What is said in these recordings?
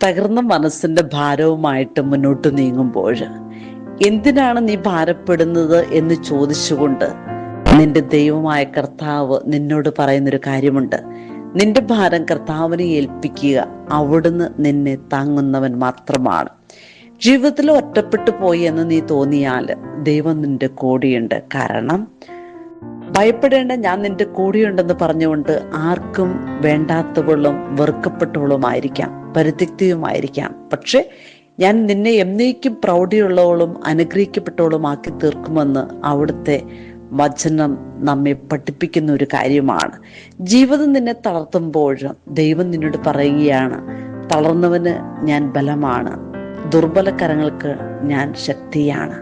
തകർന്ന മനസ്സിന്റെ ഭാരവുമായിട്ട് മുന്നോട്ട് നീങ്ങുമ്പോൾ എന്തിനാണ് നീ ഭാരപ്പെടുന്നത് എന്ന് ചോദിച്ചുകൊണ്ട് നിന്റെ ദൈവമായ കർത്താവ് നിന്നോട് പറയുന്നൊരു കാര്യമുണ്ട്. നിന്റെ ഭാരം കർത്താവിനെ ഏൽപ്പിക്കുക, അവിടുന്ന് നിന്നെ താങ്ങുന്നവൻ മാത്രമാണ്. ജീവിതത്തിൽ ഒറ്റപ്പെട്ടു പോയി എന്ന് നീ തോന്നിയാൽ ദൈവം നിന്റെ കൂടെയുണ്ട്. കാരണം ഭയപ്പെടേണ്ട, ഞാൻ നിന്റെ കൂടെയുണ്ടെന്ന് പറഞ്ഞുകൊണ്ട് ആർക്കും വേണ്ടാത്തവളും വെറുക്കപ്പെട്ടവളുമായിരിക്കാം, പരിത്യക്തിയുമായിരിക്കാം, പക്ഷെ ഞാൻ നിന്നെ എന്നേക്കും പ്രൗഢിയുള്ളവളും അനുഗ്രഹിക്കപ്പെട്ടവളുമാക്കി തീർക്കുമെന്ന് അവിടുത്തെ വചനം നമ്മെ പഠിപ്പിക്കുന്ന ഒരു കാര്യമാണ്. ജീവിതം നിന്നെ തളർത്തുമ്പോഴും ദൈവം നിന്നോട് പറയുകയാണ്, തളർന്നവന് ഞാൻ ബലമാണ്, ദുർബലകരങ്ങൾക്ക് ഞാൻ ശക്തിയാണ്.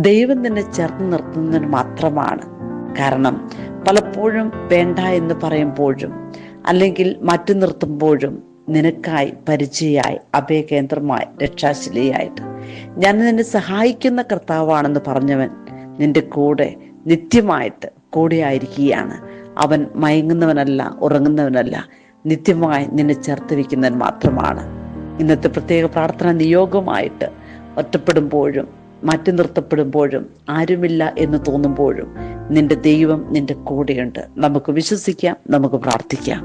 ദൈവം നിന്നെ ചേർത്ത് നിർത്തുന്നതിന് മാത്രമാണ്. കാരണം പലപ്പോഴും വേണ്ട എന്ന് പറയുമ്പോഴും അല്ലെങ്കിൽ മാറ്റി നിർത്തുമ്പോഴും നിനക്കായി പരിചയമായി, അഭയകേന്ദ്രമായി, രക്ഷാശിലയായിട്ട് ഞാൻ നിന്നെ സഹായിക്കുന്ന കർത്താവാണെന്ന് പറഞ്ഞവൻ നിന്റെ കൂടെ നിത്യമായിട്ട് കൂടെ ആയിരിക്കുകയാണ്. അവൻ മയങ്ങുന്നവനല്ല, ഉറങ്ങുന്നവനല്ല, നിത്യമായി നിന്നെ ചേർത്ത് വയ്ക്കുന്നവൻ മാത്രമാണ്. ഇന്നത്തെ പ്രത്യേക പ്രാർത്ഥന നിയോഗമായിട്ട് ഒറ്റപ്പെടുമ്പോഴും മാറ്റി നിർത്തപ്പെടുമ്പോഴും ആരുമില്ല എന്ന് തോന്നുമ്പോഴും നിന്റെ ദൈവം നിന്റെ കൂടെയുണ്ട്. നമുക്ക് വിശ്വസിക്കാം, നമുക്ക് പ്രാർത്ഥിക്കാം.